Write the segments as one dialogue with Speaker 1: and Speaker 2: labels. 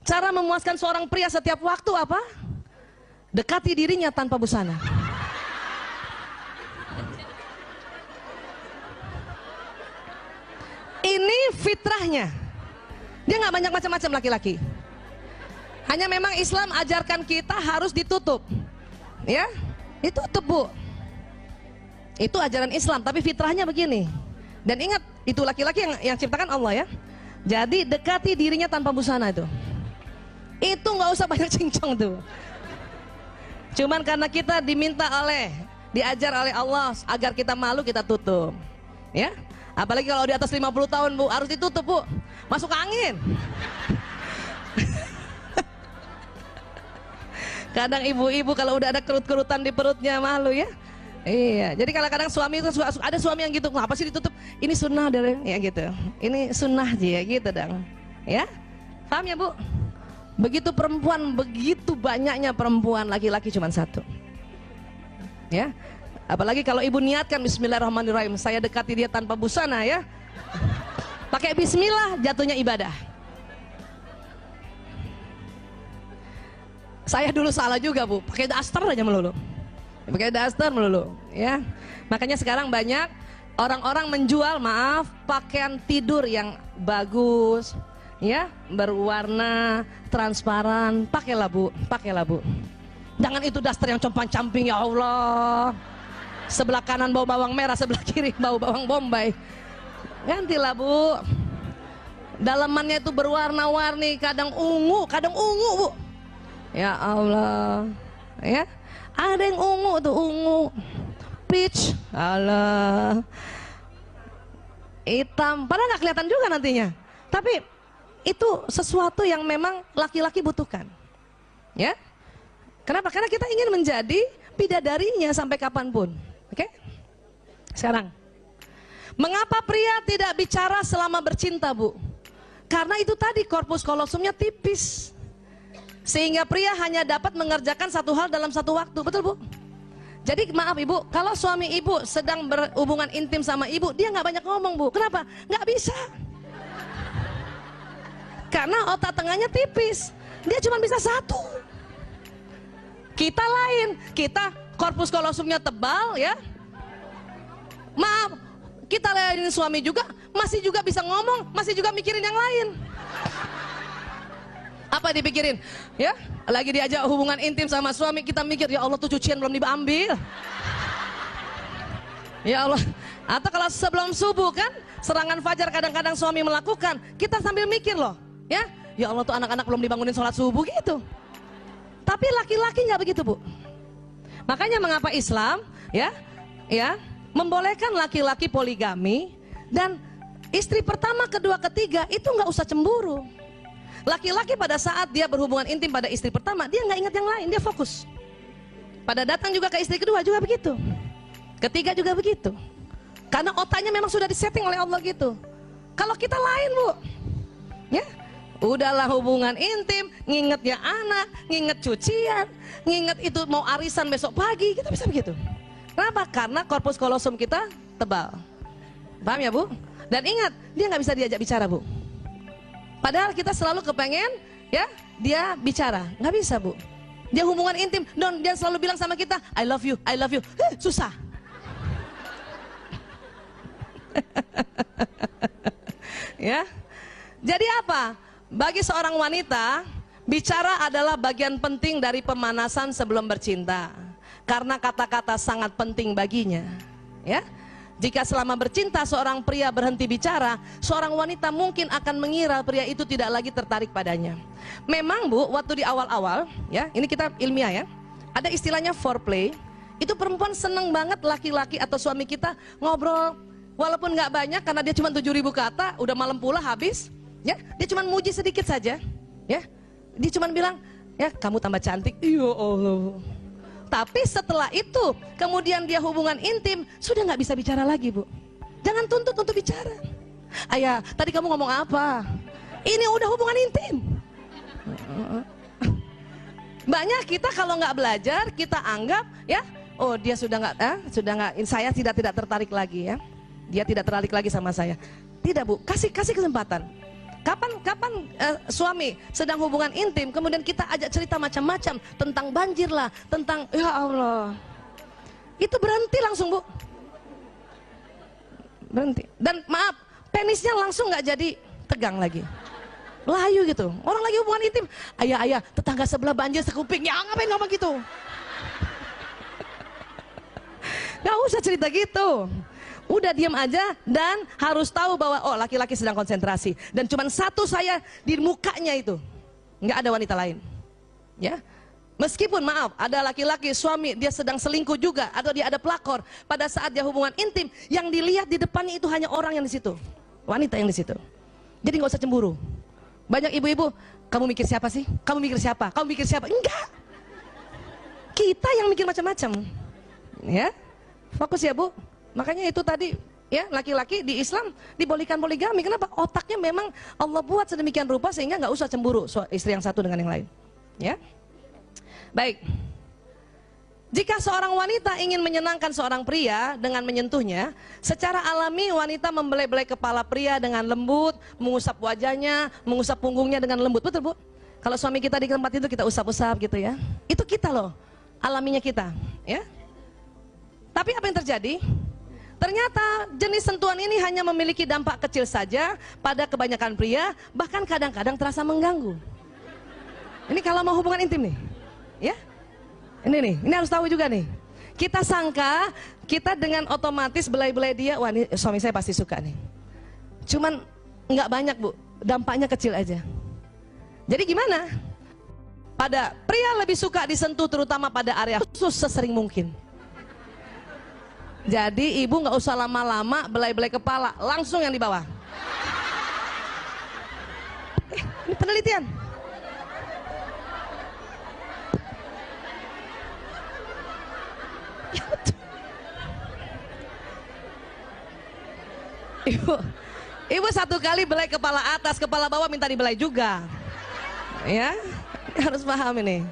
Speaker 1: Cara memuaskan seorang pria setiap waktu apa? Dekati dirinya tanpa busana. Ini fitrahnya. Dia nggak banyak macam-macam laki-laki. Hanya memang Islam ajarkan kita harus ditutup. Ya, ditutup bu. Itu ajaran Islam, tapi fitrahnya begini. Dan ingat, itu laki-laki yang ciptakan Allah ya. Jadi dekati dirinya tanpa busana itu. Itu nggak usah banyak cincong tuh. Cuman karena kita diajar oleh Allah agar kita malu, kita tutup. Ya. Apalagi kalau di atas 50 tahun bu, harus ditutup bu. Masuk angin. Kadang ibu-ibu kalau udah ada kerut-kerutan di perutnya malu ya. Iya, jadi kadang-kadang suami itu ada suami yang gitu, kenapa sih ditutup? Ini sunnah dari ya gitu. Ini sunnah aja ya gitu dong. Ya, paham ya bu? Begitu perempuan, begitu banyaknya perempuan, laki-laki cuma satu. Ya, apalagi kalau ibu niatkan Bismillahirrahmanirrahim, saya dekati dia tanpa busana ya. Pakai Bismillah, jatuhnya ibadah. Saya dulu salah juga bu, pakai daster aja melulu. Pakai daster melulu ya. Makanya sekarang banyak orang-orang menjual pakaian tidur yang bagus ya, berwarna transparan. Pakailah bu, pakailah bu. Jangan itu daster yang compang-camping ya Allah. Sebelah kanan bau bawang merah, sebelah kiri bau bawang bombay. Gantilah bu. Dalamannya itu berwarna-warni, kadang ungu bu. Ya Allah ya. Ada yang ungu tuh, ungu, peach, alah, hitam, padahal nggak kelihatan juga nantinya. Tapi itu sesuatu yang memang laki-laki butuhkan, ya. Kenapa? Karena kita ingin menjadi bidadarinya sampai kapanpun. Oke? Sekarang, mengapa pria tidak bicara selama bercinta, bu? Karena itu tadi korpus kolosumnya tipis. Sehingga pria hanya dapat mengerjakan satu hal dalam satu waktu, betul bu? Jadi maaf ibu, kalau suami ibu sedang berhubungan intim sama ibu, dia nggak banyak ngomong bu. Kenapa? Nggak bisa. Karena otak tengahnya tipis, dia cuma bisa satu. Kita lain, kita korpus kolosumnya tebal ya. Maaf, kita layanin suami juga, masih juga bisa ngomong, masih juga mikirin yang lain. Apa dipikirin? Ya, lagi diajak hubungan intim sama suami, kita mikir, ya Allah tuh cucian belum diambil. Ya Allah. Atau kalau sebelum subuh kan, serangan fajar kadang-kadang suami melakukan, kita sambil mikir loh, ya. Ya Allah tuh anak-anak belum dibangunin sholat subuh gitu. Tapi laki-laki nggak begitu bu. Makanya mengapa Islam, ya, membolehkan laki-laki poligami dan istri pertama, kedua, ketiga itu nggak usah cemburu. Laki-laki pada saat dia berhubungan intim pada istri pertama, dia nggak ingat yang lain, dia fokus. Pada datang juga ke istri kedua juga begitu. Ketiga juga begitu. Karena otaknya memang sudah disetting oleh Allah gitu. Kalau kita lain bu, ya, udahlah hubungan intim, nginget ya anak, nginget cucian, nginget itu mau arisan besok pagi, kita bisa begitu. Kenapa? Karena korpus kolosum kita tebal. Paham ya bu? Dan ingat, dia nggak bisa diajak bicara bu. Padahal kita selalu kepengen ya dia bicara, nggak bisa bu. Dia hubungan intim, dia selalu bilang sama kita, I love you, I love you. Susah. Ya. Jadi apa? Bagi seorang wanita, bicara adalah bagian penting dari pemanasan sebelum bercinta. Karena kata-kata sangat penting baginya. Ya. Jika selama bercinta seorang pria berhenti bicara, seorang wanita mungkin akan mengira pria itu tidak lagi tertarik padanya. Memang bu, waktu di awal-awal, ya, ini kita ilmiah ya, ada istilahnya foreplay. Itu perempuan seneng banget laki-laki atau suami kita ngobrol, walaupun nggak banyak karena dia cuma 7.000 kata, udah malam pula habis, ya, dia cuma muji sedikit saja, ya, dia cuma bilang, ya kamu tambah cantik, ya Allah. Tapi setelah itu, kemudian dia hubungan intim, sudah nggak bisa bicara lagi bu. Jangan tuntut untuk bicara. Ayah, tadi kamu ngomong apa? Ini udah hubungan intim. Banyak kita kalau nggak belajar, kita anggap ya, oh dia sudah nggak, saya tidak tertarik lagi ya. Dia tidak tertarik lagi sama saya. Tidak bu, kasih kesempatan. Kapan suami sedang hubungan intim, kemudian kita ajak cerita macam-macam tentang banjir lah, tentang ya Allah, itu berhenti langsung bu, berhenti. Dan maaf, penisnya langsung nggak jadi tegang lagi, layu gitu. Orang lagi hubungan intim, ayah tetangga sebelah banjir sekuping, ya ngapain ngomong gitu? Nggak usah cerita gitu. Udah diam aja dan harus tahu bahwa oh laki-laki sedang konsentrasi dan cuman satu saya di mukanya itu, nggak ada wanita lain, ya. Meskipun maaf ada laki-laki suami dia sedang selingkuh juga atau dia ada pelakor pada saat dia hubungan intim, yang dilihat di depannya itu hanya orang yang di situ, wanita yang di situ. Jadi nggak usah cemburu. Banyak ibu-ibu, kamu mikir siapa sih? Kamu mikir siapa? Kamu mikir siapa? Enggak. Kita yang mikir macam-macam, ya. Fokus ya bu. Makanya itu tadi ya, laki-laki di Islam dibolehkan poligami. Kenapa? Otaknya memang Allah buat sedemikian rupa sehingga nggak usah cemburu istri yang satu dengan yang lain. Ya, baik. Jika seorang wanita ingin menyenangkan seorang pria dengan menyentuhnya, secara alami wanita membelai-belai kepala pria dengan lembut, mengusap wajahnya, mengusap punggungnya dengan lembut. Betul bu? Kalau suami kita di tempat itu kita usap-usap gitu ya. Itu kita loh, alaminya kita. Ya. Tapi apa yang terjadi? Ternyata jenis sentuhan ini hanya memiliki dampak kecil saja pada kebanyakan pria, bahkan kadang-kadang terasa mengganggu. Ini kalau mau hubungan intim nih, ya. Ini harus tahu juga nih. Kita sangka kita dengan otomatis belai-belai dia, wah ini suami saya pasti suka nih. Cuman nggak banyak bu, dampaknya kecil aja. Jadi gimana? Pada pria lebih suka disentuh terutama pada area khusus sesering mungkin. Jadi ibu nggak usah lama-lama belai-belai kepala, langsung yang di bawah. Ini penelitian. Ibu satu kali belai kepala atas, kepala bawah minta dibelai juga. Ya, harus paham ini.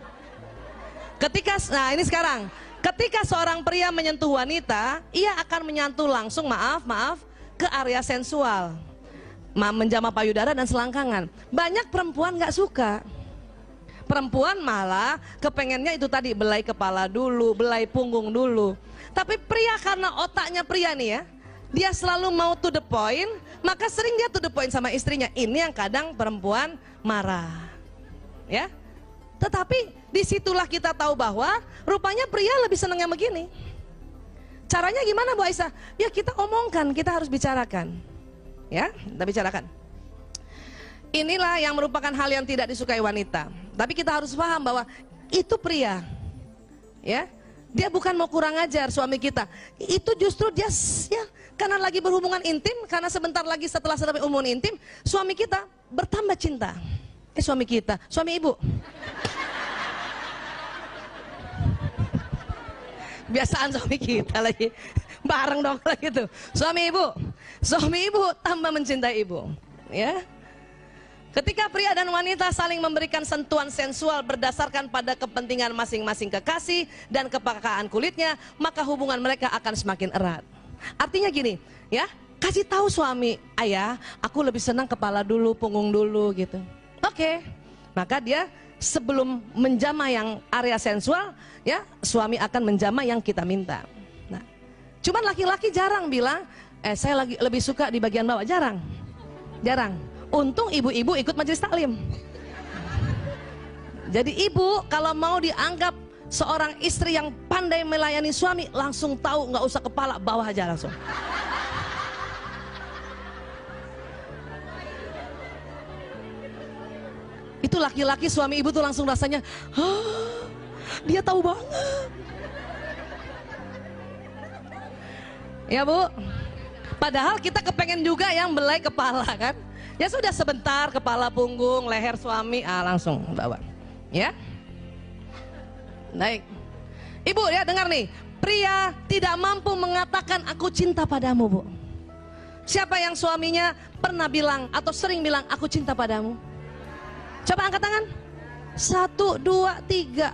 Speaker 1: Nah ini sekarang. Ketika seorang pria menyentuh wanita, ia akan menyentuh langsung, maaf, ke area sensual, menjamah payudara dan selangkangan. Banyak perempuan nggak suka. Perempuan malah kepengennya itu tadi, belai kepala dulu, belai punggung dulu. Tapi pria karena otaknya pria nih ya, dia selalu mau to the point, maka sering dia to the point sama istrinya. Ini yang kadang perempuan marah, ya. Tetapi disitulah kita tahu bahwa rupanya pria lebih senang yang begini. Caranya gimana Bu Aisyah? Ya kita omongkan, kita harus bicarakan. Ya, kita bicarakan. Inilah yang merupakan hal yang tidak disukai wanita. Tapi kita harus paham bahwa itu pria. Ya, dia bukan mau kurang ajar suami kita. Itu justru dia ya, karena lagi berhubungan intim, karena sebentar lagi setelah hubungan intim, suami kita bertambah cinta. Suami kita, suami ibu. Biasaan suami kita lagi bareng dong lagi tuh. Suami ibu tambah mencintai ibu. Ya. Ketika pria dan wanita saling memberikan sentuhan sensual berdasarkan pada kepentingan masing-masing kekasih dan kepekaan kulitnya, maka hubungan mereka akan semakin erat. Artinya gini, ya, kasih tahu suami, ayah, aku lebih senang kepala dulu, punggung dulu gitu. Oke, maka dia sebelum menjamah yang area sensual, ya suami akan menjamah yang kita minta. Nah, cuman laki-laki jarang bilang, saya lebih suka di bagian bawah, jarang. Untung ibu-ibu ikut majelis taklim. Jadi ibu kalau mau dianggap seorang istri yang pandai melayani suami, langsung tahu, nggak usah kepala, bawah aja langsung. Itu laki-laki suami ibu tuh langsung rasanya, dia tahu banget. Ya Bu, padahal kita kepengen juga yang belai kepala kan. Ya sudah sebentar, kepala, punggung, leher suami, langsung bawa. Ya. Baik. Ibu ya dengar nih, pria tidak mampu mengatakan aku cinta padamu Bu. Siapa yang suaminya pernah bilang atau sering bilang aku cinta padamu? Coba angkat tangan. 1, 2, 3.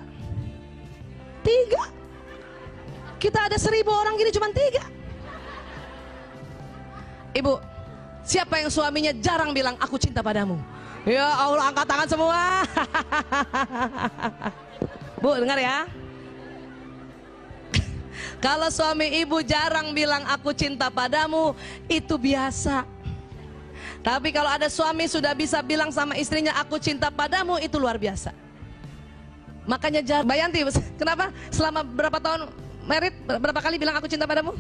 Speaker 1: 3. Kita ada 1000 orang gini cuma 3. Ibu, Siapa yang suaminya jarang bilang aku cinta padamu? Ya Allah, angkat tangan semua. Bu, dengar ya. Kalau suami ibu jarang bilang aku cinta padamu, itu biasa. Tapi kalau ada suami sudah bisa bilang sama istrinya aku cinta padamu, itu luar biasa. Makanya Bayanti, kenapa selama berapa tahun married berapa kali bilang aku cinta padamu?